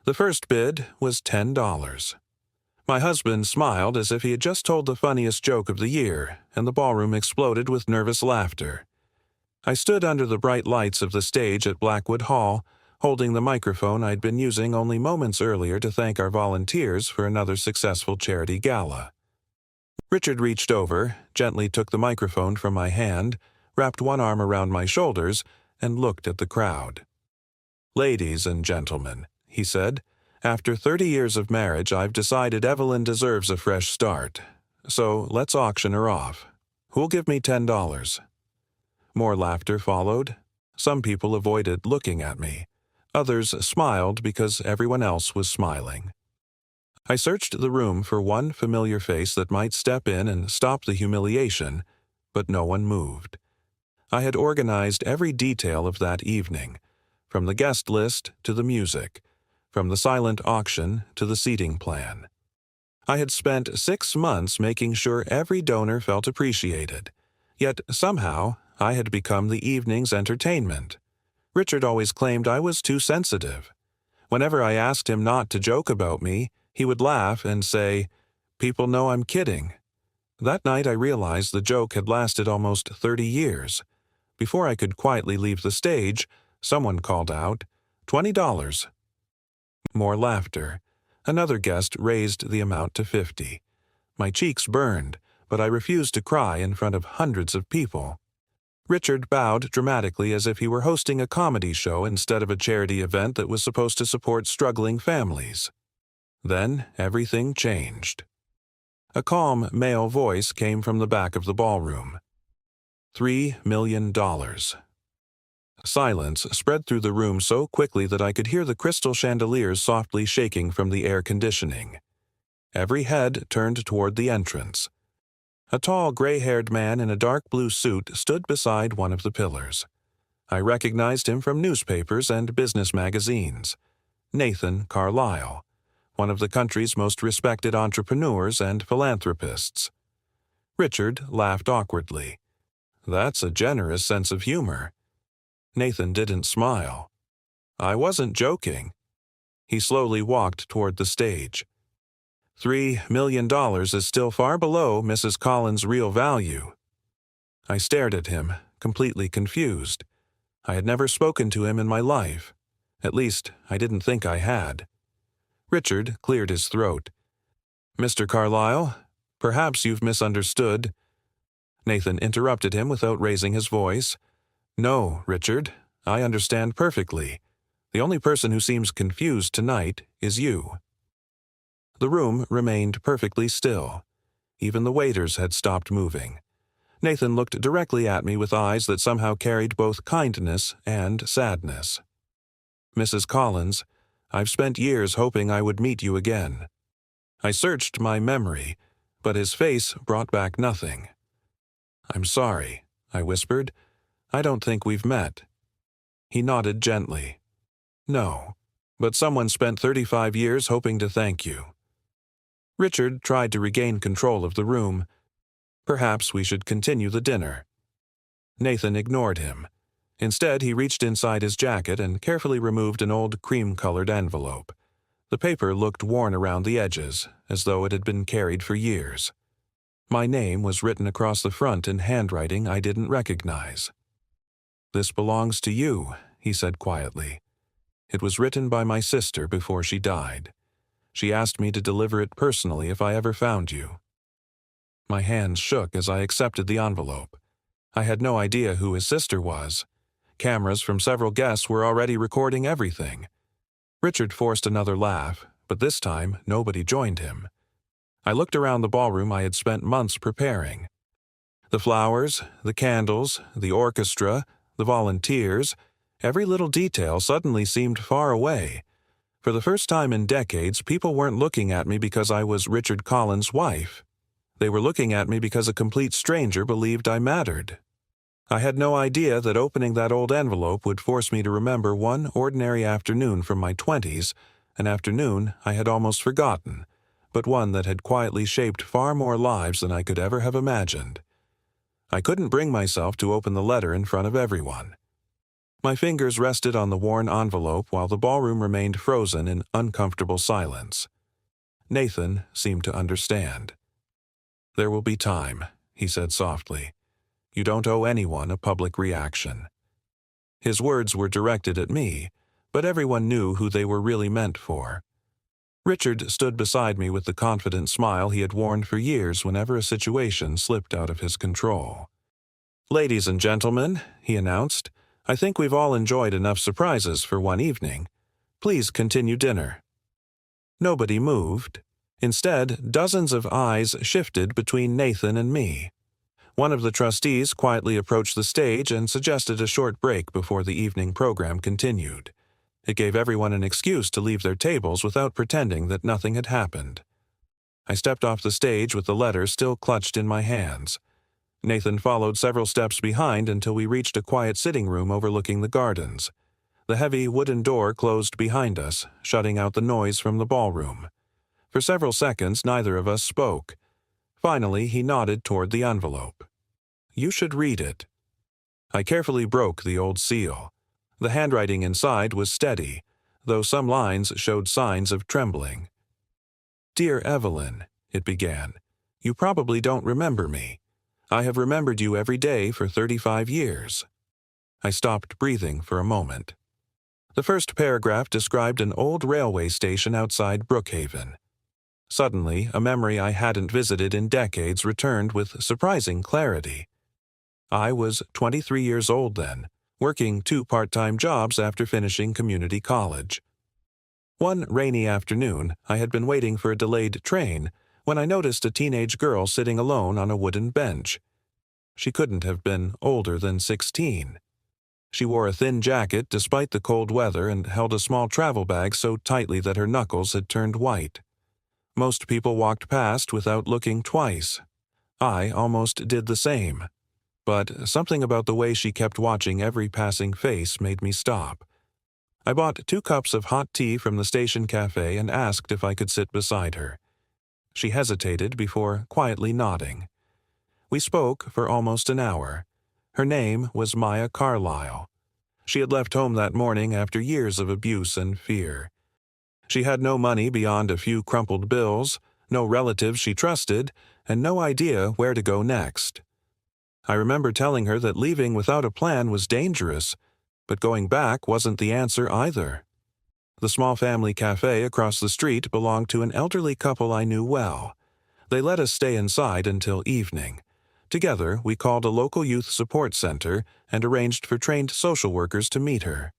The first bid was $10. My husband smiled as if he had just told the funniest joke of the year, and the ballroom exploded with nervous laughter. I stood under the bright lights of the stage at Blackwood Hall, holding the microphone I'd been using only moments earlier to thank our volunteers for another successful charity gala. Richard reached over, gently took the microphone from my hand, wrapped one arm around my shoulders, and looked at the crowd. "Ladies and gentlemen," he said, "after 30 years of marriage, I've decided Evelyn deserves a fresh start. So let's auction her off. Who'll give me $10? More laughter followed. Some people avoided looking at me. Others smiled because everyone else was smiling. I searched the room for one familiar face that might step in and stop the humiliation, but no one moved. I had organized every detail of that evening, from the guest list to the music, from the silent auction to the seating plan. I had spent 6 months making sure every donor felt appreciated, yet somehow I had become the evening's entertainment. Richard always claimed I was too sensitive. Whenever I asked him not to joke about me, he would laugh and say, "People know I'm kidding." That night I realized the joke had lasted almost 30 years. Before I could quietly leave the stage, someone called out, "$20. More laughter. Another guest raised the amount to 50. My cheeks burned, but I refused to cry in front of hundreds of people. Richard bowed dramatically as if he were hosting a comedy show instead of a charity event that was supposed to support struggling families. Then everything changed. A calm male voice came from the back of the ballroom. $3 million. Silence spread through the room so quickly that I could hear the crystal chandeliers softly shaking from the air conditioning. Every head turned toward the entrance. A tall, gray-haired man in a dark blue suit stood beside one of the pillars. I recognized him from newspapers and business magazines. Nathan Carlyle, one of the country's most respected entrepreneurs and philanthropists. Richard laughed awkwardly. "That's a generous sense of humor." Nathan didn't smile. "I wasn't joking." He slowly walked toward the stage. $3 million is still far below Mrs. Collins' real value. I stared at him, completely confused. I had never spoken to him in my life. At least, I didn't think I had. Richard cleared his throat. "Mr. Carlyle, perhaps you've misunderstood." Nathan interrupted him without raising his voice. "No, Richard, I understand perfectly. The only person who seems confused tonight is you." The room remained perfectly still. Even the waiters had stopped moving. Nathan looked directly at me with eyes that somehow carried both kindness and sadness. "Mrs. Collins, I've spent years hoping I would meet you again." I searched my memory, but his face brought back nothing. "I'm sorry," I whispered. "I don't think we've met." He nodded gently. "No, but someone spent 35 years hoping to thank you." Richard tried to regain control of the room. "Perhaps we should continue the dinner." Nathan ignored him. Instead, he reached inside his jacket and carefully removed an old cream-colored envelope. The paper looked worn around the edges, as though it had been carried for years. My name was written across the front in handwriting I didn't recognize. "This belongs to you," he said quietly. "It was written by my sister before she died. She asked me to deliver it personally if I ever found you." My hands shook as I accepted the envelope. I had no idea who his sister was. Cameras from several guests were already recording everything. Richard forced another laugh, but this time nobody joined him. I looked around the ballroom I had spent months preparing. The flowers, the candles, the orchestra, the volunteers, every little detail suddenly seemed far away. For the first time in decades, people weren't looking at me because I was Richard Collins' wife. They were looking at me because a complete stranger believed I mattered. I had no idea that opening that old envelope would force me to remember one ordinary afternoon from my 20s, an afternoon I had almost forgotten, but one that had quietly shaped far more lives than I could ever have imagined. I couldn't bring myself to open the letter in front of everyone. My fingers rested on the worn envelope while the ballroom remained frozen in uncomfortable silence. Nathan seemed to understand. "There will be time," he said softly. "You don't owe anyone a public reaction." His words were directed at me, but everyone knew who they were really meant for. Richard stood beside me with the confident smile he had worn for years whenever a situation slipped out of his control. "Ladies and gentlemen," he announced, "I think we've all enjoyed enough surprises for one evening. Please continue dinner." Nobody moved. Instead, dozens of eyes shifted between Nathan and me. One of the trustees quietly approached the stage and suggested a short break before the evening program continued. It gave everyone an excuse to leave their tables without pretending that nothing had happened. I stepped off the stage with the letter still clutched in my hands. Nathan followed several steps behind until we reached a quiet sitting room overlooking the gardens. The heavy wooden door closed behind us, shutting out the noise from the ballroom. For several seconds, neither of us spoke. Finally, he nodded toward the envelope. "You should read it." I carefully broke the old seal. The handwriting inside was steady, though some lines showed signs of trembling. "Dear Evelyn," it began, "you probably don't remember me. I have remembered you every day for 35 years. I stopped breathing for a moment. The first paragraph described an old railway station outside Brookhaven. Suddenly, a memory I hadn't visited in decades returned with surprising clarity. I was 23 years old then, working 2 part-time jobs after finishing community college. One rainy afternoon, I had been waiting for a delayed train when I noticed a teenage girl sitting alone on a wooden bench. She couldn't have been older than 16. She wore a thin jacket despite the cold weather and held a small travel bag so tightly that her knuckles had turned white. Most people walked past without looking twice. I almost did the same. But something about the way she kept watching every passing face made me stop. I bought 2 cups of hot tea from the station cafe and asked if I could sit beside her. She hesitated before quietly nodding. We spoke for almost an hour. Her name was Maya Carlyle. She had left home that morning after years of abuse and fear. She had no money beyond a few crumpled bills, no relatives she trusted, and no idea where to go next. I remember telling her that leaving without a plan was dangerous, but going back wasn't the answer either. The small family cafe across the street belonged to an elderly couple I knew well. They let us stay inside until evening. Together, we called a local youth support center and arranged for trained social workers to meet her.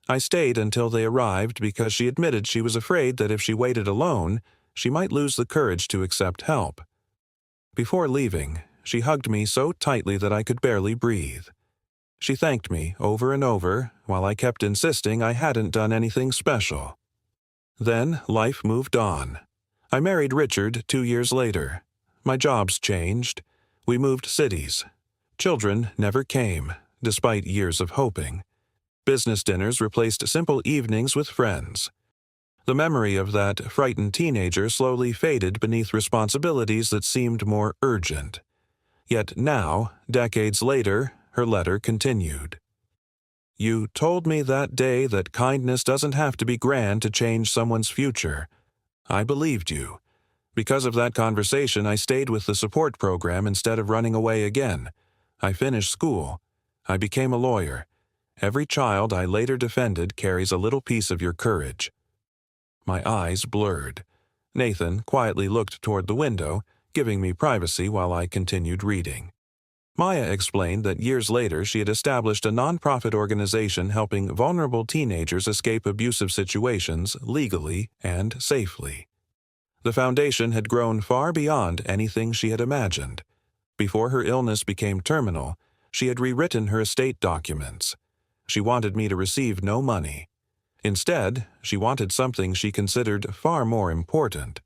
I stayed until they arrived because she admitted she was afraid that if she waited alone, she might lose the courage to accept help. Before leaving, she hugged me so tightly that I could barely breathe. She thanked me over and over, while I kept insisting I hadn't done anything special. Then life moved on. I married Richard 2 years later. My jobs changed. We moved cities. Children never came, despite years of hoping. Business dinners replaced simple evenings with friends. The memory of that frightened teenager slowly faded beneath responsibilities that seemed more urgent. Yet now, decades later, her letter continued. "You told me that day that kindness doesn't have to be grand to change someone's future. I believed you. Because of that conversation, I stayed with the support program instead of running away again. I finished school. I became a lawyer. Every child I later defended carries a little piece of your courage." My eyes blurred. Nathan quietly looked toward the window, giving me privacy while I continued reading. Maya explained that years later she had established a nonprofit organization helping vulnerable teenagers escape abusive situations legally and safely. The foundation had grown far beyond anything she had imagined. Before her illness became terminal, she had rewritten her estate documents. She wanted me to receive no money. Instead, she wanted something she considered far more important.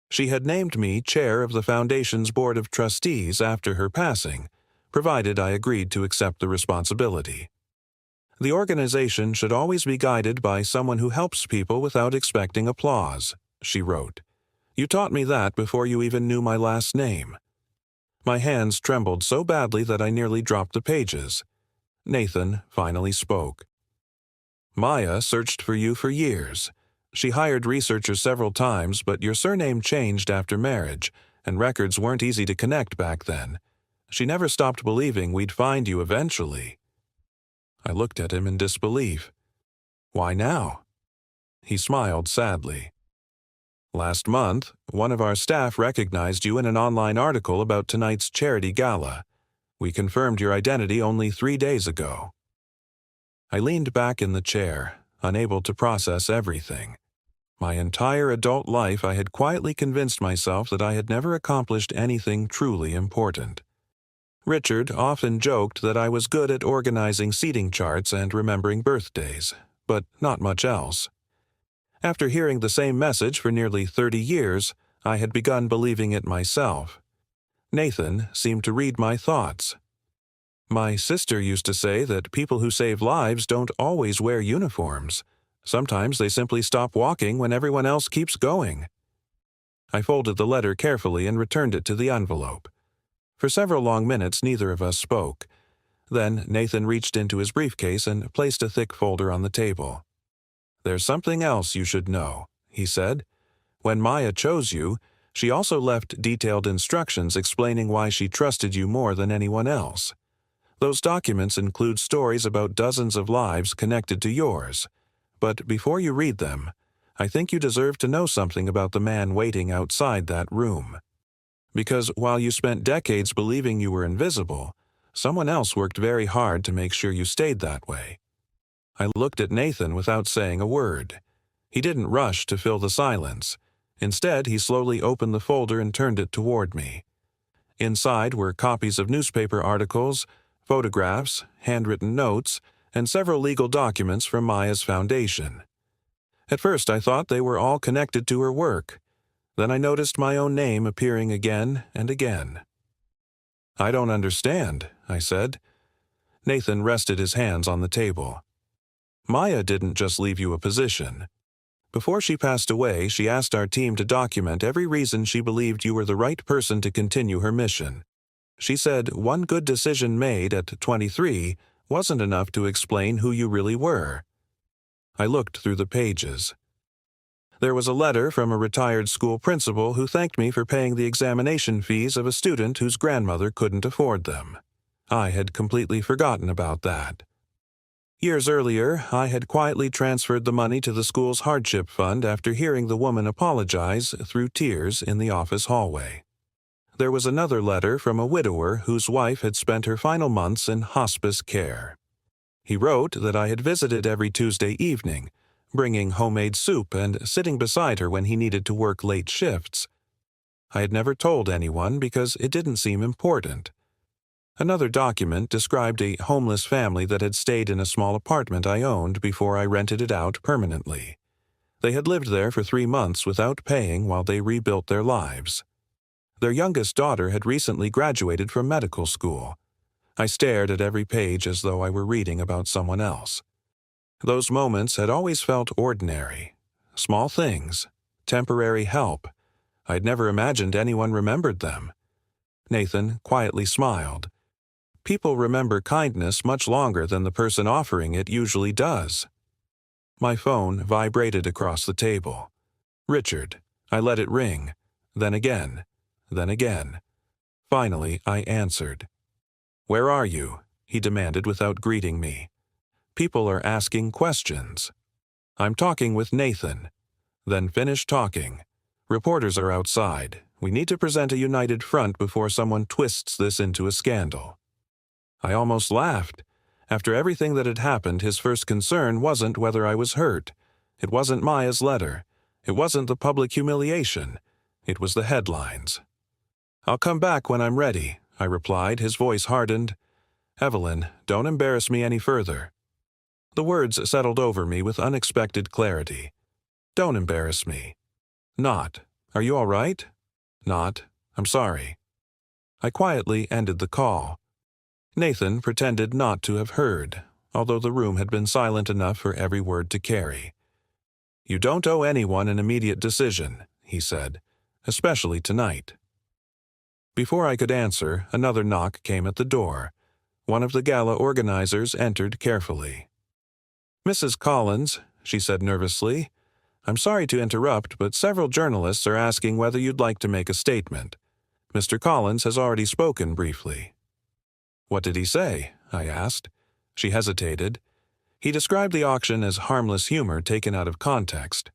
She had named me chair of the foundation's board of trustees after her passing, provided I agreed to accept the responsibility. "The organization should always be guided by someone who helps people without expecting applause," she wrote. "You taught me that before you even knew my last name." My hands trembled so badly that I nearly dropped the pages. Nathan finally spoke. Maya searched for you for years. She hired researchers several times, but your surname changed after marriage, and records weren't easy to connect back then. She never stopped believing we'd find you eventually. I looked at him in disbelief. Why now? He smiled sadly. Last month, one of our staff recognized you in an online article about tonight's charity gala. We confirmed your identity only 3 days ago. I leaned back in the chair, unable to process everything. My entire adult life I had quietly convinced myself that I had never accomplished anything truly important. Richard often joked that I was good at organizing seating charts and remembering birthdays, but not much else. After hearing the same message for nearly 30 years, I had begun believing it myself. Nathan seemed to read my thoughts. My sister used to say that people who save lives don't always wear uniforms. Sometimes they simply stop walking when everyone else keeps going. I folded the letter carefully and returned it to the envelope. For several long minutes, neither of us spoke. Then Nathan reached into his briefcase and placed a thick folder on the table. "There's something else you should know," he said. "When Maya chose you, she also left detailed instructions explaining why she trusted you more than anyone else. Those documents include stories about dozens of lives connected to yours. But before you read them, I think you deserve to know something about the man waiting outside that room. Because while you spent decades believing you were invisible, someone else worked very hard to make sure you stayed that way." I looked at Nathan without saying a word. He didn't rush to fill the silence. Instead, he slowly opened the folder and turned it toward me. Inside were copies of newspaper articles, photographs, handwritten notes, and several legal documents from Maya's foundation. At first I thought they were all connected to her work. Then I noticed my own name appearing again and again. "I don't understand," I said. Nathan rested his hands on the table. "Maya didn't just leave you a position. Before she passed away, she asked our team to document every reason she believed you were the right person to continue her mission. She said one good decision made at 23 wasn't enough to explain who you really were." I looked through the pages. There was a letter from a retired school principal who thanked me for paying the examination fees of a student whose grandmother couldn't afford them. I had completely forgotten about that. Years earlier, I had quietly transferred the money to the school's hardship fund after hearing the woman apologize through tears in the office hallway. There was another letter from a widower whose wife had spent her final months in hospice care. He wrote that I had visited every Tuesday evening, bringing homemade soup and sitting beside her when he needed to work late shifts. I had never told anyone because it didn't seem important. Another document described a homeless family that had stayed in a small apartment I owned before I rented it out permanently. They had lived there for 3 months without paying while they rebuilt their lives. Their youngest daughter had recently graduated from medical school. I stared at every page as though I were reading about someone else. Those moments had always felt ordinary. Small things, temporary help. I'd never imagined anyone remembered them. Nathan quietly smiled. People remember kindness much longer than the person offering it usually does. My phone vibrated across the table. Richard. I let it ring. Then again. Then again. Finally, I answered. "Where are you?" he demanded without greeting me. "People are asking questions." "I'm talking with Nathan." Then finish talking. "Reporters are outside. We need to present a united front before someone twists this into a scandal." I almost laughed. After everything that had happened, his first concern wasn't whether I was hurt. It wasn't Maya's letter. It wasn't the public humiliation. It was the headlines. "I'll come back when I'm ready," I replied, his voice hardened. "Evelyn, don't embarrass me any further." The words settled over me with unexpected clarity. "Don't embarrass me." Not. "Are you all right?" Not. "I'm sorry." I quietly ended the call. Nathan pretended not to have heard, although the room had been silent enough for every word to carry. "You don't owe anyone an immediate decision," he said, "especially tonight." Before I could answer, another knock came at the door. One of the gala organizers entered carefully. "Mrs. Collins," she said nervously, "I'm sorry to interrupt, but several journalists are asking whether you'd like to make a statement. Mr. Collins has already spoken briefly." "What did he say?" I asked. She hesitated. "He described the auction as harmless humor taken out of context."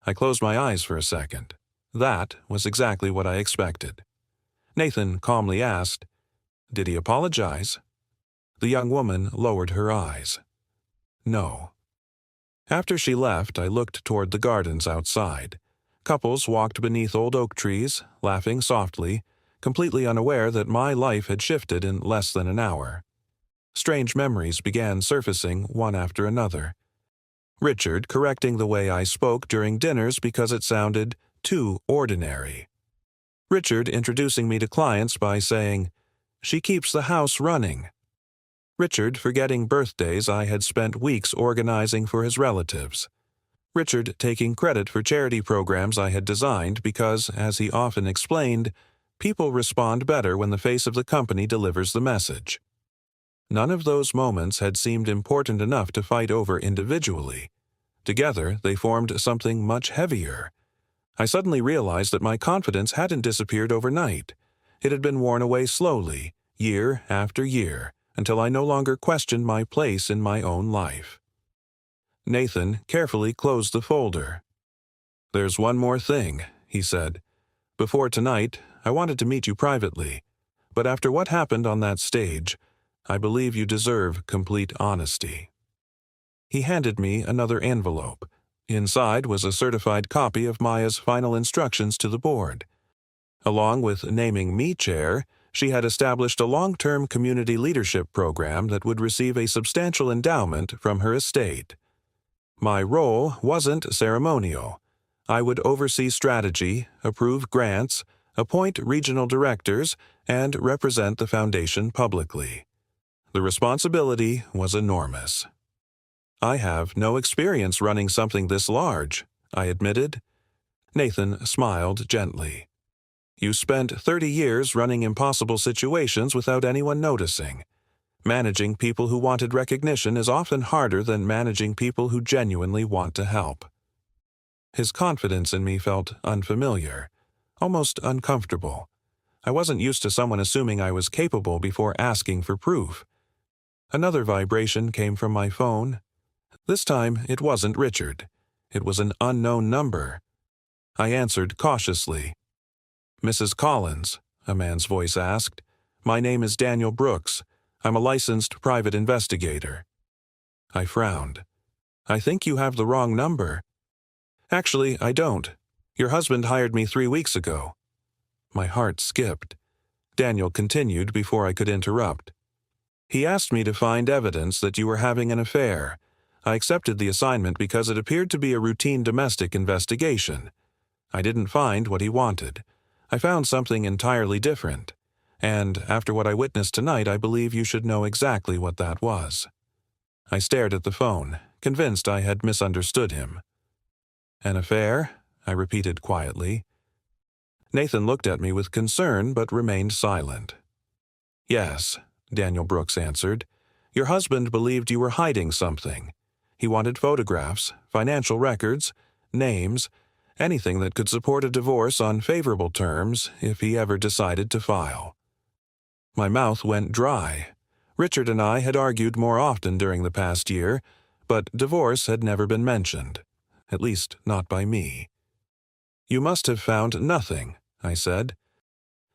I closed my eyes for a second. That was exactly what I expected. Nathan calmly asked, "Did he apologize?" The young woman lowered her eyes. "No." After she left, I looked toward the gardens outside. Couples walked beneath old oak trees, laughing softly, completely unaware that my life had shifted in less than an hour. Strange memories began surfacing one after another. Richard correcting the way I spoke during dinners because it sounded too ordinary. Richard introducing me to clients by saying, "She keeps the house running." Richard forgetting birthdays I had spent weeks organizing for his relatives. Richard taking credit for charity programs I had designed because, as he often explained, people respond better when the face of the company delivers the message. None of those moments had seemed important enough to fight over individually. Together, they formed something much heavier. I suddenly realized that my confidence hadn't disappeared overnight. It had been worn away slowly, year after year, until I no longer questioned my place in my own life. Nathan carefully closed the folder. "There's one more thing," he said. "Before tonight, I wanted to meet you privately, but after what happened on that stage, I believe you deserve complete honesty." He handed me another envelope. Inside was a certified copy of Maya's final instructions to the board. Along with naming me chair, she had established a long-term community leadership program that would receive a substantial endowment from her estate. My role wasn't ceremonial. I would oversee strategy, approve grants, appoint regional directors, and represent the foundation publicly. The responsibility was enormous. "I have no experience running something this large," I admitted. Nathan smiled gently. "You spent 30 years running impossible situations without anyone noticing. Managing people who wanted recognition is often harder than managing people who genuinely want to help." His confidence in me felt unfamiliar, almost uncomfortable. I wasn't used to someone assuming I was capable before asking for proof. Another vibration came from my phone. This time, it wasn't Richard. It was an unknown number. I answered cautiously. "Mrs. Collins," a man's voice asked. "My name is Daniel Brooks. I'm a licensed private investigator." I frowned. "I think you have the wrong number." "Actually, I don't. Your husband hired me 3 weeks ago." My heart skipped. Daniel continued before I could interrupt. "He asked me to find evidence that you were having an affair. I accepted the assignment because it appeared to be a routine domestic investigation. I didn't find what he wanted. I found something entirely different. And after what I witnessed tonight, I believe you should know exactly what that was." I stared at the phone, convinced I had misunderstood him. "An affair?" I repeated quietly. Nathan looked at me with concern but remained silent. "Yes," Daniel Brooks answered. "Your husband believed you were hiding something. He wanted photographs, financial records, names, anything that could support a divorce on favorable terms if he ever decided to file." My mouth went dry. Richard and I had argued more often during the past year, but divorce had never been mentioned, at least not by me. "You must have found nothing," I said.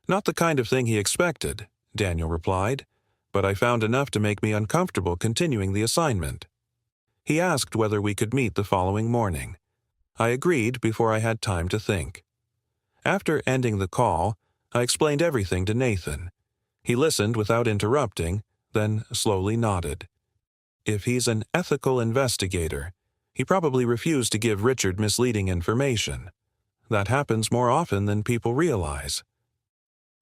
"Not the kind of thing he expected," Daniel replied, "but I found enough to make me uncomfortable continuing the assignment." He asked whether we could meet the following morning. I agreed before I had time to think. After ending the call, I explained everything to Nathan. He listened without interrupting, then slowly nodded. If he's an ethical investigator, he probably refused to give Richard misleading information. That happens more often than people realize.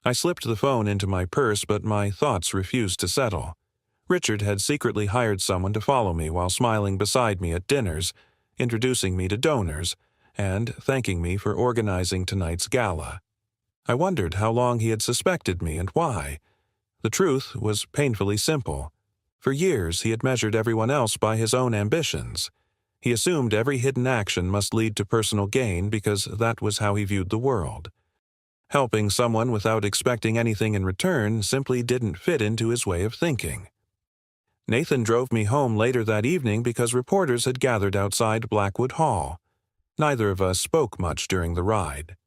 I slipped the phone into my purse, but my thoughts refused to settle. Richard had secretly hired someone to follow me while smiling beside me at dinners, introducing me to donors, and thanking me for organizing tonight's gala. I wondered how long he had suspected me and why. The truth was painfully simple. For years, he had measured everyone else by his own ambitions. He assumed every hidden action must lead to personal gain because that was how he viewed the world. Helping someone without expecting anything in return simply didn't fit into his way of thinking. Nathan drove me home later that evening because reporters had gathered outside Blackwood Hall. Neither of us spoke much during the ride.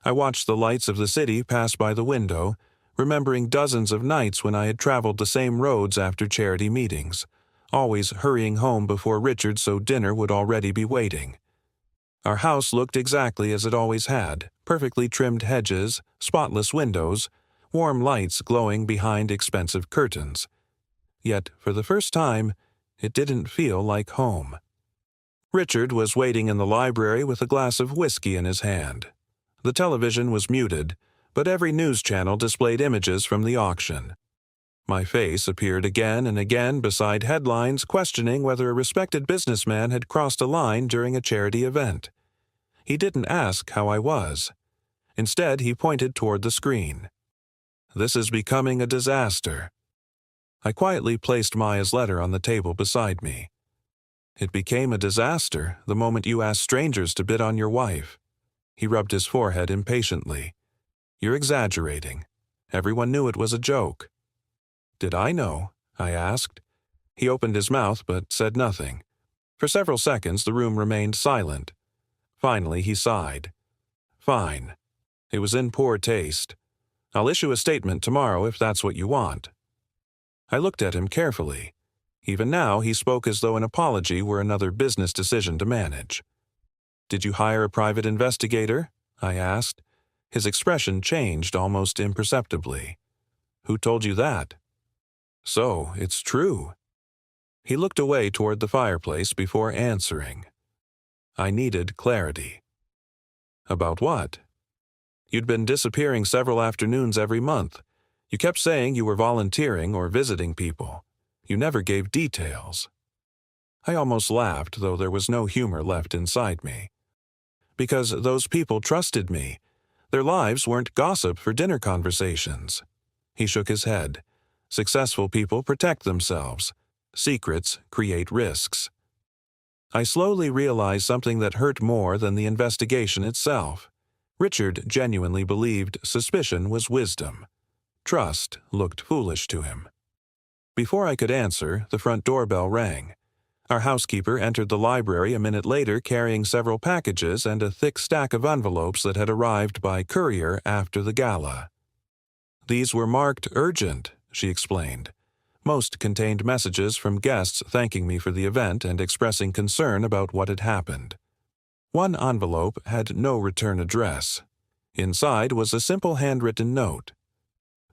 I watched the lights of the city pass by the window, remembering dozens of nights when I had traveled the same roads after charity meetings, always hurrying home before Richard so dinner would already be waiting. Our house looked exactly as it always had, perfectly trimmed hedges, spotless windows, warm lights glowing behind expensive curtains. Yet, for the first time, it didn't feel like home. Richard was waiting in the library with a glass of whiskey in his hand. The television was muted, but every news channel displayed images from the auction. My face appeared again and again beside headlines questioning whether a respected businessman had crossed a line during a charity event. He didn't ask how I was. Instead, he pointed toward the screen. "This is becoming a disaster." I quietly placed Maya's letter on the table beside me. "It became a disaster the moment you asked strangers to bid on your wife." He rubbed his forehead impatiently. "You're exaggerating. Everyone knew it was a joke." "Did I know?" I asked. He opened his mouth but said nothing. For several seconds the room remained silent. Finally he sighed. "Fine. It was in poor taste. I'll issue a statement tomorrow if that's what you want." I looked at him carefully. Even now he spoke as though an apology were another business decision to manage. "Did you hire a private investigator?" I asked. His expression changed almost imperceptibly. "Who told you that?" "So, it's true." He looked away toward the fireplace before answering. I needed clarity. "About what?" "You'd been disappearing several afternoons every month. You kept saying you were volunteering or visiting people. You never gave details." I almost laughed, though there was no humor left inside me. "Because those people trusted me. Their lives weren't gossip for dinner conversations." He shook his head. "Successful people protect themselves. Secrets create risks." I slowly realized something that hurt more than the investigation itself. Richard genuinely believed suspicion was wisdom. Trust looked foolish to him. Before I could answer, the front doorbell rang. Our housekeeper entered the library a minute later carrying several packages and a thick stack of envelopes that had arrived by courier after the gala. "These were marked urgent," she explained. "Most contained messages from guests thanking me for the event and expressing concern about what had happened." One envelope had no return address. Inside was a simple handwritten note.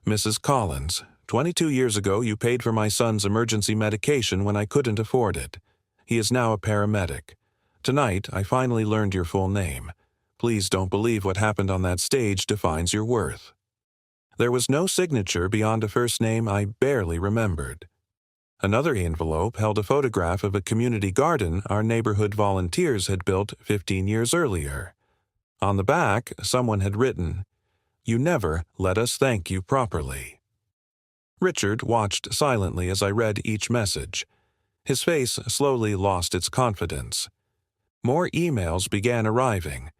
"Mrs. Collins, 22 years ago you paid for my son's emergency medication when I couldn't afford it. He is now a paramedic. Tonight I finally learned your full name. Please don't believe what happened on that stage defines your worth." There was no signature beyond a first name I barely remembered. Another envelope held a photograph of a community garden our neighborhood volunteers had built 15 years earlier. On the back, someone had written, "You never let us thank you properly." Richard watched silently as I read each message. His face slowly lost its confidence. More emails began arriving.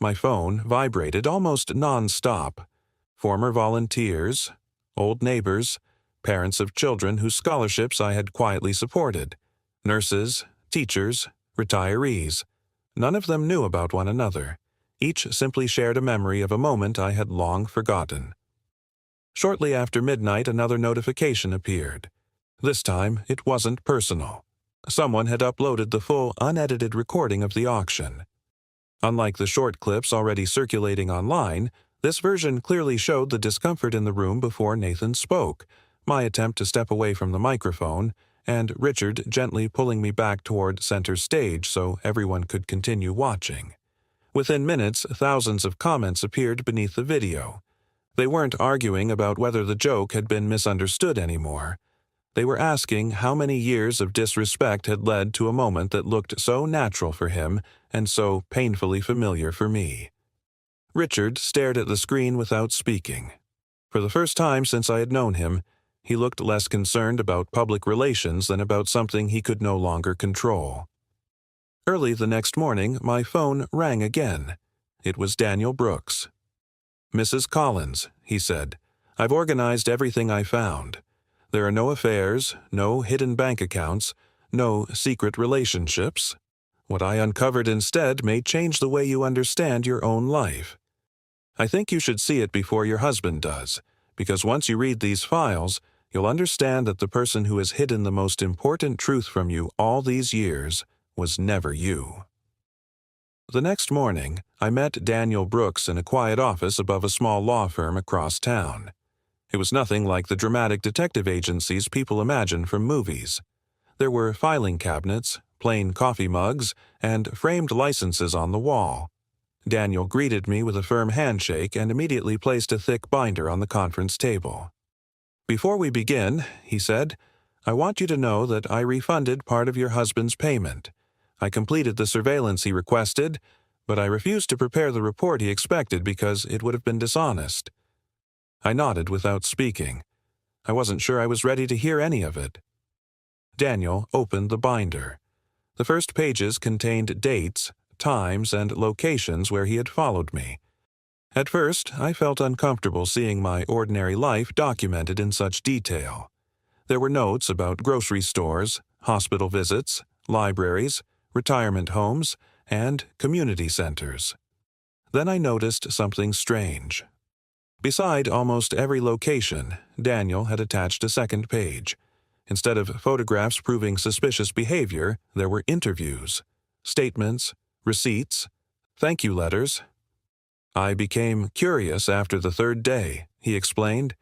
My phone vibrated almost non-stop. Former volunteers, old neighbors, parents of children whose scholarships I had quietly supported, nurses, teachers, retirees. None of them knew about one another. Each simply shared a memory of a moment I had long forgotten. Shortly after midnight, another notification appeared. This time, it wasn't personal. Someone had uploaded the full, unedited recording of the auction. Unlike the short clips already circulating online, this version clearly showed the discomfort in the room before Nathan spoke, my attempt to step away from the microphone, and Richard gently pulling me back toward center stage so everyone could continue watching. Within minutes, thousands of comments appeared beneath the video. They weren't arguing about whether the joke had been misunderstood anymore. They were asking how many years of disrespect had led to a moment that looked so natural for him and so painfully familiar for me. Richard stared at the screen without speaking. For the first time since I had known him, he looked less concerned about public relations than about something he could no longer control. Early the next morning, my phone rang again. It was Daniel Brooks. "Mrs. Collins," he said, "I've organized everything I found. There are no affairs, no hidden bank accounts, no secret relationships. What I uncovered instead may change the way you understand your own life. I think you should see it before your husband does, because once you read these files, you'll understand that the person who has hidden the most important truth from you all these years was never you." The next morning, I met Daniel Brooks in a quiet office above a small law firm across town. It was nothing like the dramatic detective agencies people imagine from movies. There were filing cabinets, plain coffee mugs, and framed licenses on the wall. Daniel greeted me with a firm handshake and immediately placed a thick binder on the conference table. "Before we begin," he said, "I want you to know that I refunded part of your husband's payment. I completed the surveillance he requested, but I refused to prepare the report he expected because it would have been dishonest." I nodded without speaking. I wasn't sure I was ready to hear any of it. Daniel opened the binder. The first pages contained dates, times, and locations where he had followed me. At first, I felt uncomfortable seeing my ordinary life documented in such detail. There were notes about grocery stores, hospital visits, libraries, retirement homes, and community centers. Then I noticed something strange. Beside almost every location, Daniel had attached a second page. Instead of photographs proving suspicious behavior, there were interviews, statements, receipts, thank you letters. "I became curious after the third day," he explained.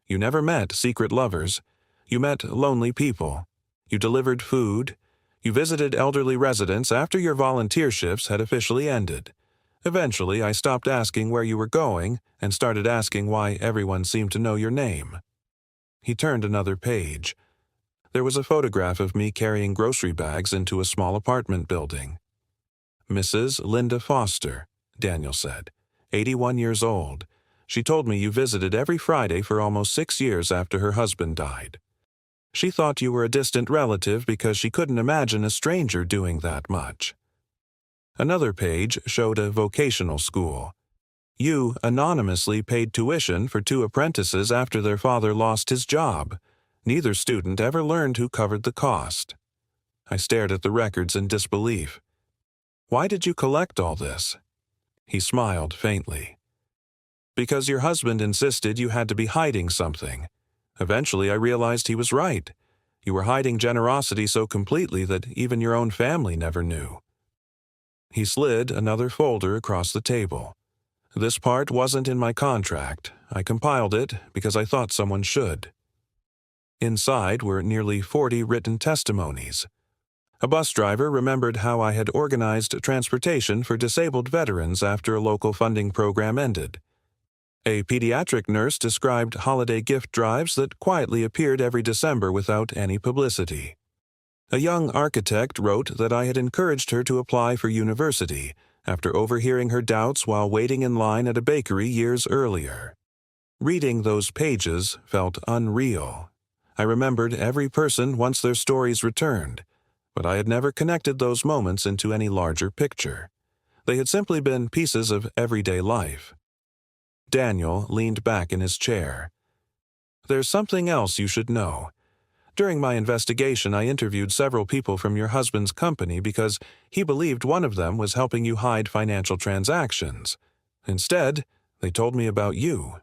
"You never met secret lovers. You met lonely people. You delivered food. You visited elderly residents after your volunteer shifts had officially ended. Eventually, I stopped asking where you were going and started asking why everyone seemed to know your name." He turned another page. There was a photograph of me carrying grocery bags into a small apartment building. "Mrs. Linda Foster," Daniel said, 81 years old. "She told me you visited every Friday for almost 6 years after her husband died. She thought you were a distant relative because she couldn't imagine a stranger doing that much." Another page showed a vocational school. "You anonymously paid tuition for 2 apprentices after their father lost his job. Neither student ever learned who covered the cost." I stared at the records in disbelief. "Why did you collect all this?" He smiled faintly. "Because your husband insisted you had to be hiding something. Eventually I realized he was right. You were hiding generosity so completely that even your own family never knew." He slid another folder across the table. "This part wasn't in my contract. I compiled it because I thought someone should." Inside were nearly 40 written testimonies. A bus driver remembered how I had organized transportation for disabled veterans after a local funding program ended. A pediatric nurse described holiday gift drives that quietly appeared every December without any publicity. A young architect wrote that I had encouraged her to apply for university after overhearing her doubts while waiting in line at a bakery years earlier. Reading those pages felt unreal. I remembered every person once their stories returned, but I had never connected those moments into any larger picture. They had simply been pieces of everyday life. Daniel leaned back in his chair. "There's something else you should know. During my investigation, I interviewed several people from your husband's company because he believed one of them was helping you hide financial transactions. Instead, they told me about you."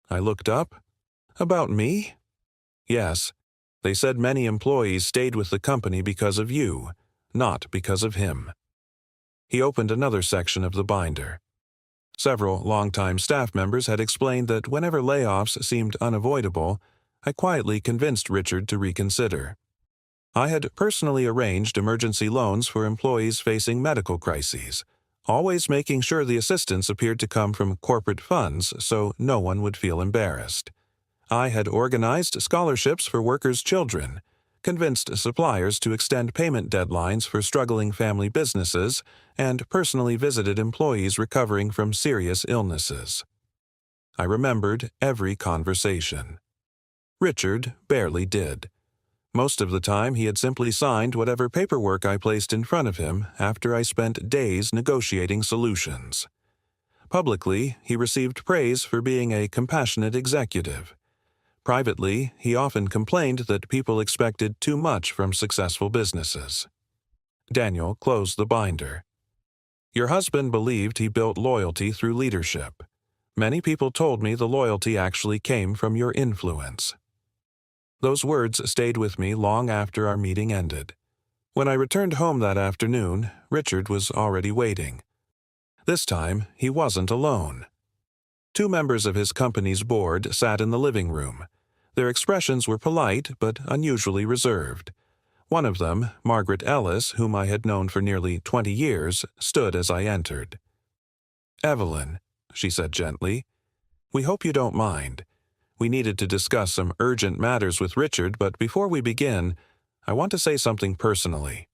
I looked up. "About me?" "Yes. They said many employees stayed with the company because of you, not because of him." He opened another section of the binder. Several longtime staff members had explained that whenever layoffs seemed unavoidable, I quietly convinced Richard to reconsider. I had personally arranged emergency loans for employees facing medical crises, always making sure the assistance appeared to come from corporate funds so no one would feel embarrassed. I had organized scholarships for workers' children, convinced suppliers to extend payment deadlines for struggling family businesses, and personally visited employees recovering from serious illnesses. I remembered every conversation. Richard barely did. Most of the time, he had simply signed whatever paperwork I placed in front of him after I spent days negotiating solutions. Publicly, he received praise for being a compassionate executive. Privately, he often complained that people expected too much from successful businesses. Daniel closed the binder. Your husband believed he built loyalty through leadership. Many people told me the loyalty actually came from your influence. Those words stayed with me long after our meeting ended. When I returned home that afternoon, Richard was already waiting. This time, he wasn't alone. 2 members of his company's board sat in the living room. Their expressions were polite but unusually reserved. One of them, Margaret Ellis, whom I had known for nearly 20 years, stood as I entered. "Evelyn," she said gently, "we hope you don't mind. We needed to discuss some urgent matters with Richard, but before we begin, I want to say something personally."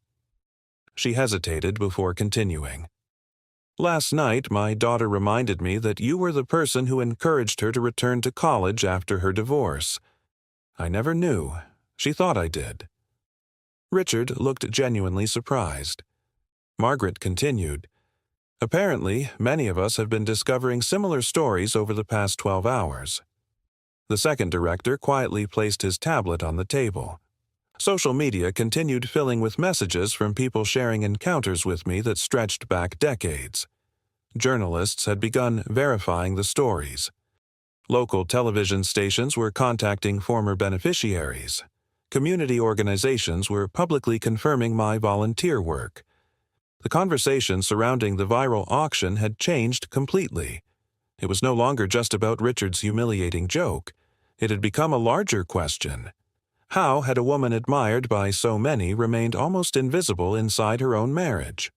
She hesitated before continuing. "Last night, my daughter reminded me that you were the person who encouraged her to return to college after her divorce. I never knew. She thought I did." Richard looked genuinely surprised. Margaret continued, "Apparently, many of us have been discovering similar stories over the past 12 hours. The second director quietly placed his tablet on the table. Social media continued filling with messages from people sharing encounters with me that stretched back decades. Journalists had begun verifying the stories. Local television stations were contacting former beneficiaries. Community organizations were publicly confirming my volunteer work. The conversation surrounding the viral auction had changed completely. It was no longer just about Richard's humiliating joke. It had become a larger question. How had a woman admired by so many remained almost invisible inside her own marriage?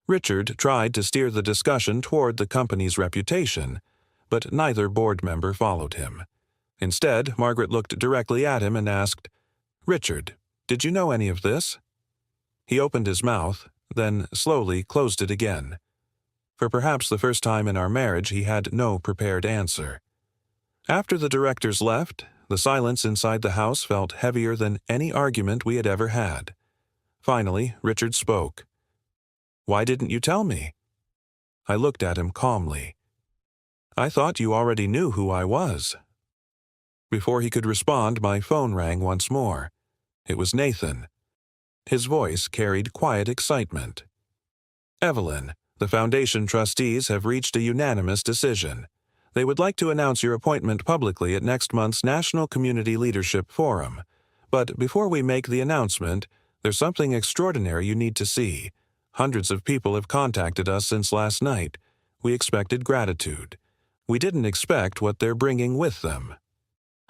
Richard tried to steer the discussion toward the company's reputation, but neither board member followed him. Instead, Margaret looked directly at him and asked, "Richard, did you know any of this?" He opened his mouth, then slowly closed it again. For perhaps the first time in our marriage, he had no prepared answer. After the directors left, the silence inside the house felt heavier than any argument we had ever had. Finally, Richard spoke. "Why didn't you tell me?" I looked at him calmly. "I thought you already knew who I was." Before he could respond, my phone rang once more. It was Nathan. His voice carried quiet excitement. "Evelyn, the Foundation trustees have reached a unanimous decision. They would like to announce your appointment publicly at next month's National Community Leadership Forum. But before we make the announcement, there's something extraordinary you need to see. Hundreds of people have contacted us since last night. We expected gratitude. We didn't expect what they're bringing with them."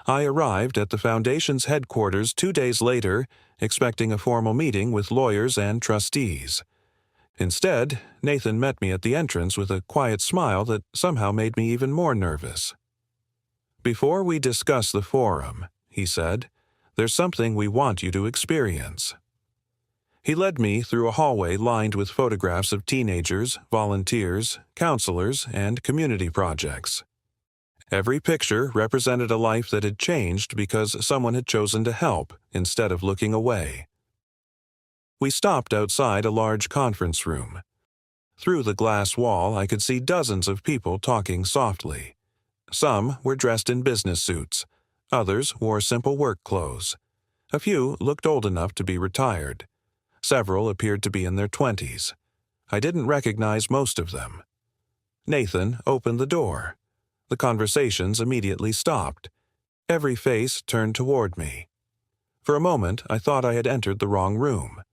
I arrived at the Foundation's headquarters 2 days later, expecting a formal meeting with lawyers and trustees. Instead, Nathan met me at the entrance with a quiet smile that somehow made me even more nervous. "Before we discuss the forum," he said, "there's something we want you to experience." He led me through a hallway lined with photographs of teenagers, volunteers, counselors, and community projects. Every picture represented a life that had changed because someone had chosen to help instead of looking away. We stopped outside a large conference room. Through the glass wall, I could see dozens of people talking softly. Some were dressed in business suits. Others wore simple work clothes. A few looked old enough to be retired. Several appeared to be in their 20s. I didn't recognize most of them. Nathan opened the door. The conversations immediately stopped. Every face turned toward me. For a moment, I thought I had entered the wrong room.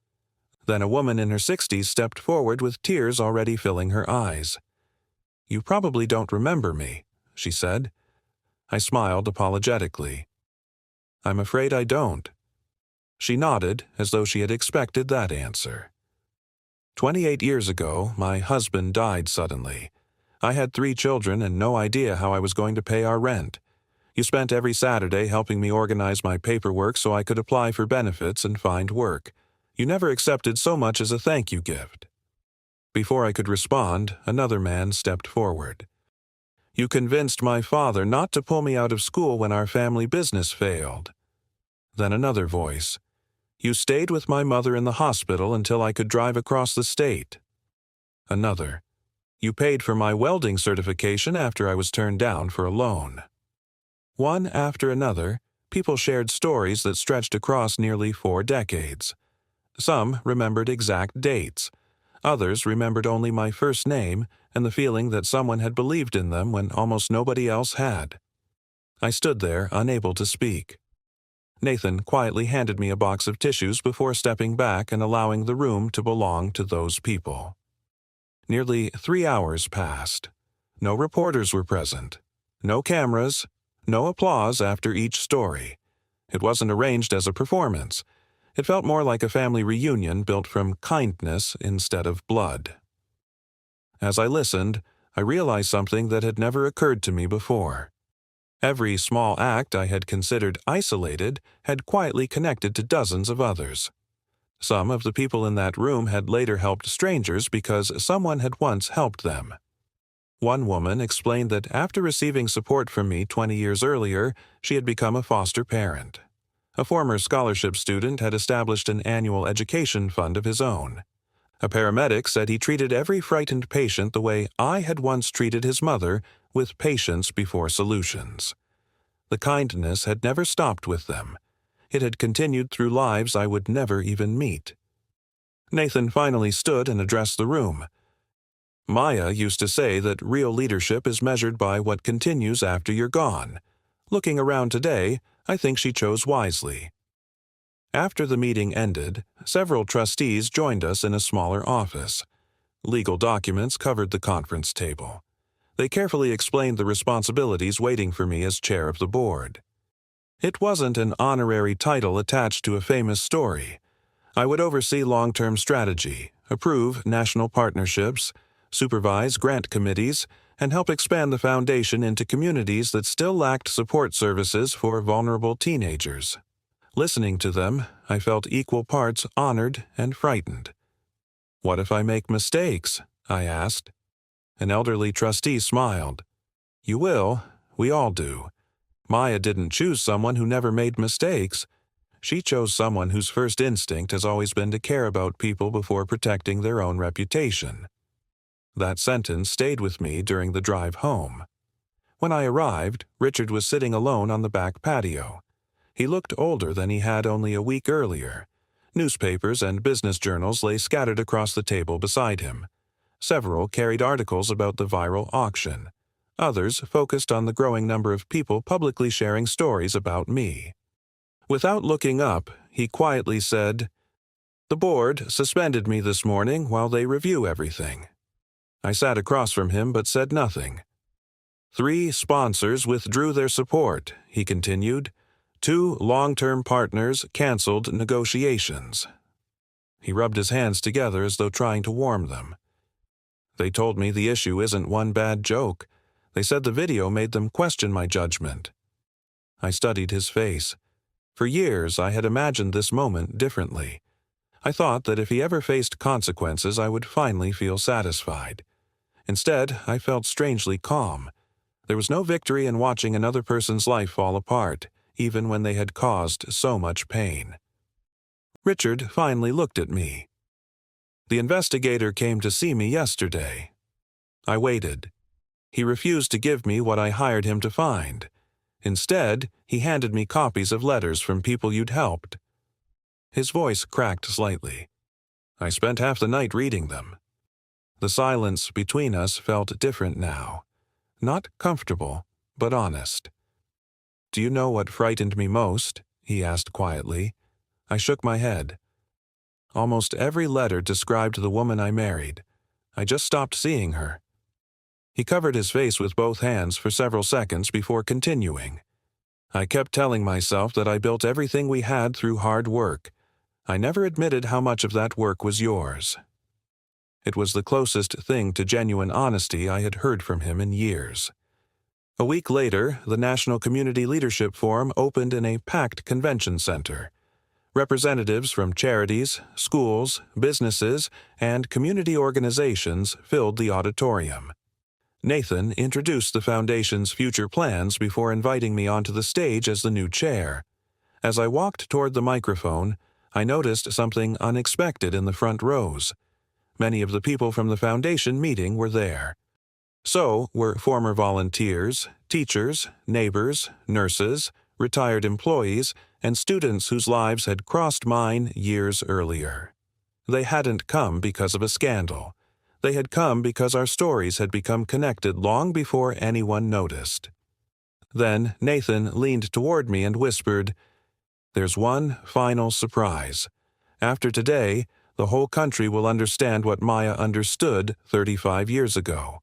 Then a woman in her 60s stepped forward with tears already filling her eyes. "You probably don't remember me," she said. I smiled apologetically. "I'm afraid I don't." She nodded as though she had expected that answer. 28 years ago, my husband died suddenly. I had 3 children and no idea how I was going to pay our rent. You spent every Saturday helping me organize my paperwork so I could apply for benefits and find work. You never accepted so much as a thank you gift. Before I could respond, another man stepped forward. You convinced my father not to pull me out of school when our family business failed. Then another voice. You stayed with my mother in the hospital until I could drive across the state. Another. You paid for my welding certification after I was turned down for a loan. One after another, people shared stories that stretched across nearly 4 decades. Some remembered exact dates. Others remembered only my first name and the feeling that someone had believed in them when almost nobody else had. I stood there, unable to speak. Nathan quietly handed me a box of tissues before stepping back and allowing the room to belong to those people. Nearly 3 hours passed. No reporters were present. No cameras. No applause after each story. It wasn't arranged as a performance. It felt more like a family reunion built from kindness instead of blood. As I listened, I realized something that had never occurred to me before. Every small act I had considered isolated had quietly connected to dozens of others. Some of the people in that room had later helped strangers because someone had once helped them. One woman explained that after receiving support from me 20 years earlier, she had become a foster parent. A former scholarship student had established an annual education fund of his own. A paramedic said he treated every frightened patient the way I had once treated his mother, with patience before solutions. The kindness had never stopped with them. It had continued through lives I would never even meet. Nathan finally stood and addressed the room. Maya used to say that real leadership is measured by what continues after you're gone. Looking around today, I think she chose wisely. After the meeting ended, several trustees joined us in a smaller office. Legal documents covered the conference table. They carefully explained the responsibilities waiting for me as chair of the board. It wasn't an honorary title attached to a famous story. I would oversee long-term strategy, approve national partnerships, supervise grant committees, and help expand the foundation into communities that still lacked support services for vulnerable teenagers. Listening to them, I felt equal parts honored and frightened. "What if I make mistakes?" I asked. An elderly trustee smiled. "You will. We all do. Maya didn't choose someone who never made mistakes. She chose someone whose first instinct has always been to care about people before protecting their own reputation." That sentence stayed with me during the drive home. When I arrived, Richard was sitting alone on the back patio. He looked older than he had only a week earlier. Newspapers and business journals lay scattered across the table beside him. Several carried articles about the viral auction. Others focused on the growing number of people publicly sharing stories about me. Without looking up, he quietly said, "The board suspended me this morning while they review everything." I sat across from him but said nothing. 3 sponsors withdrew their support, he continued. 2 long-term partners canceled negotiations. He rubbed his hands together as though trying to warm them. "They told me the issue isn't one bad joke. They said the video made them question my judgment." I studied his face. For years I had imagined this moment differently. I thought that if he ever faced consequences I would finally feel satisfied. Instead, I felt strangely calm. There was no victory in watching another person's life fall apart, even when they had caused so much pain. Richard finally looked at me. "The investigator came to see me yesterday." I waited. He refused to give me what I hired him to find. Instead, he handed me copies of letters from people you'd helped. His voice cracked slightly. I spent half the night reading them. The silence between us felt different now. Not comfortable, but honest. "Do you know what frightened me most?" he asked quietly. I shook my head. "Almost every letter described the woman I married. I just stopped seeing her." He covered his face with both hands for several seconds before continuing. "I kept telling myself that I built everything we had through hard work. I never admitted how much of that work was yours." It was the closest thing to genuine honesty I had heard from him in years. A week later, the National Community Leadership Forum opened in a packed convention center. Representatives from charities, schools, businesses, and community organizations filled the auditorium. Nathan introduced the foundation's future plans before inviting me onto the stage as the new chair. As I walked toward the microphone, I noticed something unexpected in the front rows. Many of the people from the foundation meeting were there. So were former volunteers, teachers, neighbors, nurses, retired employees, and students whose lives had crossed mine years earlier. They hadn't come because of a scandal. They had come because our stories had become connected long before anyone noticed. Then Nathan leaned toward me and whispered, "There's one final surprise. After today, the whole country will understand what Maya understood 35 years ago."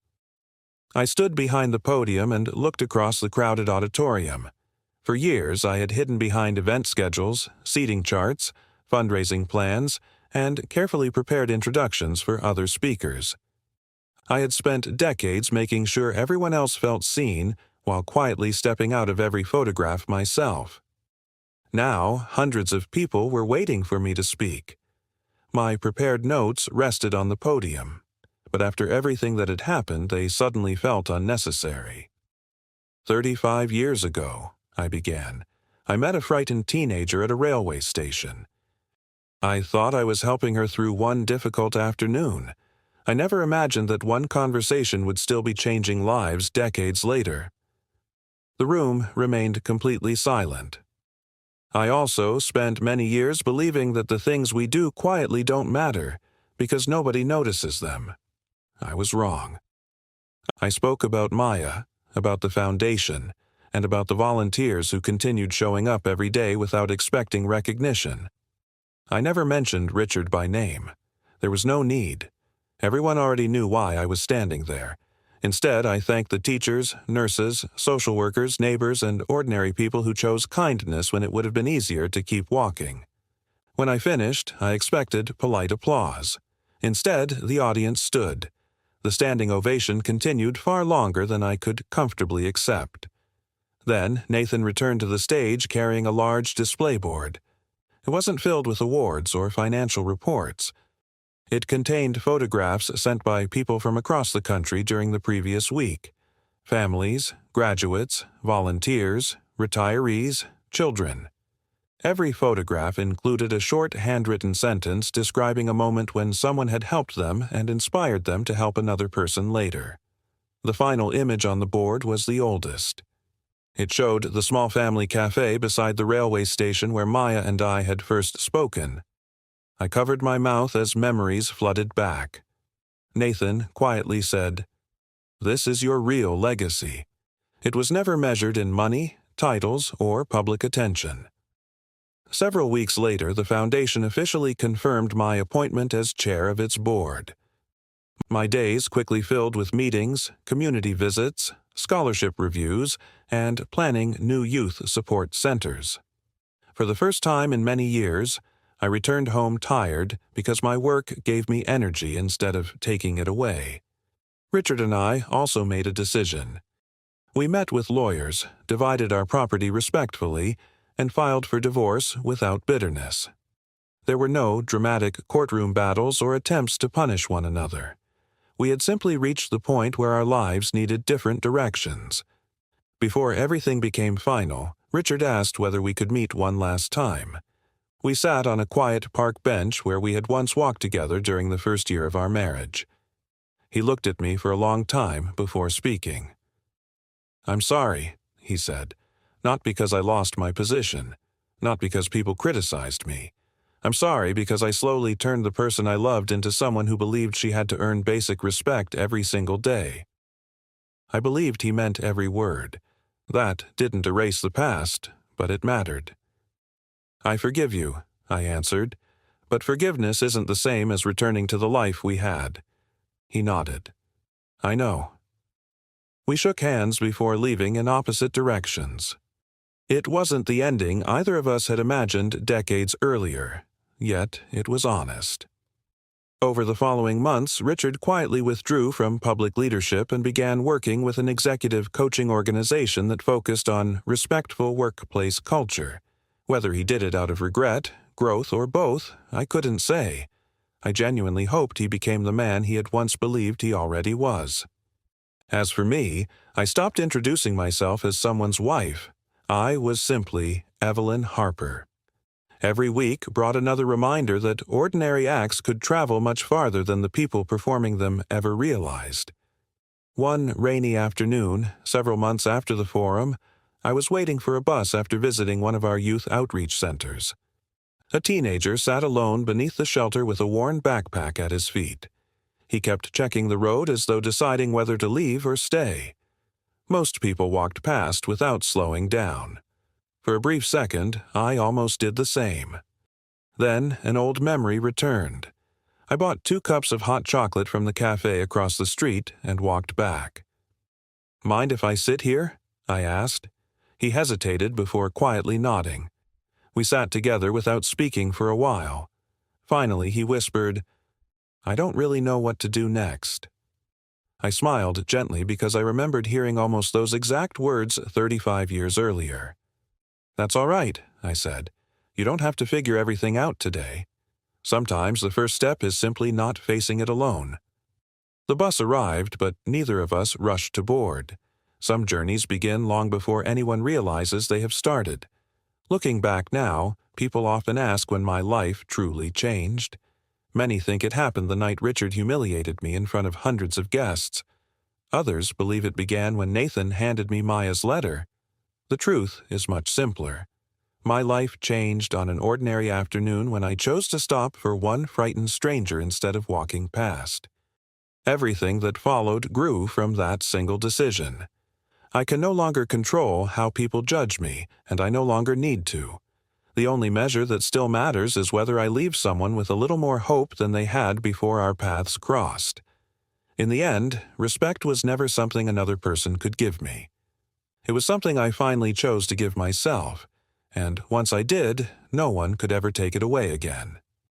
I stood behind the podium and looked across the crowded auditorium. For years, I had hidden behind event schedules, seating charts, fundraising plans, and carefully prepared introductions for other speakers. I had spent decades making sure everyone else felt seen while quietly stepping out of every photograph myself. Now, hundreds of people were waiting for me to speak. My prepared notes rested on the podium, but after everything that had happened, they suddenly felt unnecessary. 35 years ago, I began, I met a frightened teenager at a railway station. I thought I was helping her through one difficult afternoon. I never imagined that one conversation would still be changing lives decades later. The room remained completely silent. I also spent many years believing that the things we do quietly don't matter because nobody notices them. I was wrong. I spoke about Maya, about the foundation, and about the volunteers who continued showing up every day without expecting recognition. I never mentioned Richard by name. There was no need. Everyone already knew why I was standing there. Instead, I thanked the teachers, nurses, social workers, neighbors, and ordinary people who chose kindness when it would have been easier to keep walking. When I finished, I expected polite applause. Instead, the audience stood. The standing ovation continued far longer than I could comfortably accept. Then, Nathan returned to the stage carrying a large display board. It wasn't filled with awards or financial reports. It contained photographs sent by people from across the country during the previous week. Families, graduates, volunteers, retirees, children. Every photograph included a short handwritten sentence describing a moment when someone had helped them and inspired them to help another person later. The final image on the board was the oldest. It showed the small family cafe beside the railway station where Maya and I had first spoken. I covered my mouth as memories flooded back. Nathan quietly said, "This is your real legacy." It was never measured in money, titles, or public attention. Several weeks later, the foundation officially confirmed my appointment as chair of its board. My days quickly filled with meetings, community visits, scholarship reviews, and planning new youth support centers. For the first time in many years, I returned home tired because my work gave me energy instead of taking it away. Richard and I also made a decision. We met with lawyers, divided our property respectfully, and filed for divorce without bitterness. There were no dramatic courtroom battles or attempts to punish one another. We had simply reached the point where our lives needed different directions. Before everything became final, Richard asked whether we could meet one last time. We sat on a quiet park bench where we had once walked together during the first year of our marriage. He looked at me for a long time before speaking. "I'm sorry," he said, "not because I lost my position, not because people criticized me. I'm sorry because I slowly turned the person I loved into someone who believed she had to earn basic respect every single day." I believed he meant every word. That didn't erase the past, but it mattered. "I forgive you," I answered, "but forgiveness isn't the same as returning to the life we had." He nodded. "I know." We shook hands before leaving in opposite directions. It wasn't the ending either of us had imagined decades earlier, yet it was honest. Over the following months, Richard quietly withdrew from public leadership and began working with an executive coaching organization that focused on respectful workplace culture. Whether he did it out of regret, growth, or both, I couldn't say. I genuinely hoped he became the man he had once believed he already was. As for me, I stopped introducing myself as someone's wife. I was simply Evelyn Harper. Every week brought another reminder that ordinary acts could travel much farther than the people performing them ever realized. One rainy afternoon, several months after the forum, I was waiting for a bus after visiting one of our youth outreach centers. A teenager sat alone beneath the shelter with a worn backpack at his feet. He kept checking the road as though deciding whether to leave or stay. Most people walked past without slowing down. For a brief second, I almost did the same. Then an old memory returned. I bought 2 cups of hot chocolate from the cafe across the street and walked back. "Mind if I sit here?" I asked. He hesitated before quietly nodding. We sat together without speaking for a while. Finally, he whispered, "I don't really know what to do next." I smiled gently because I remembered hearing almost those exact words 35 years earlier. "That's all right," I said. "You don't have to figure everything out today. Sometimes the first step is simply not facing it alone." The bus arrived, but neither of us rushed to board. Some journeys begin long before anyone realizes they have started. Looking back now, people often ask when my life truly changed. Many think it happened the night Richard humiliated me in front of hundreds of guests. Others believe it began when Nathan handed me Maya's letter. The truth is much simpler. My life changed on an ordinary afternoon when I chose to stop for one frightened stranger instead of walking past. Everything that followed grew from that single decision. I can no longer control how people judge me, and I no longer need to. The only measure that still matters is whether I leave someone with a little more hope than they had before our paths crossed. In the end, respect was never something another person could give me. It was something I finally chose to give myself, and once I did, no one could ever take it away again.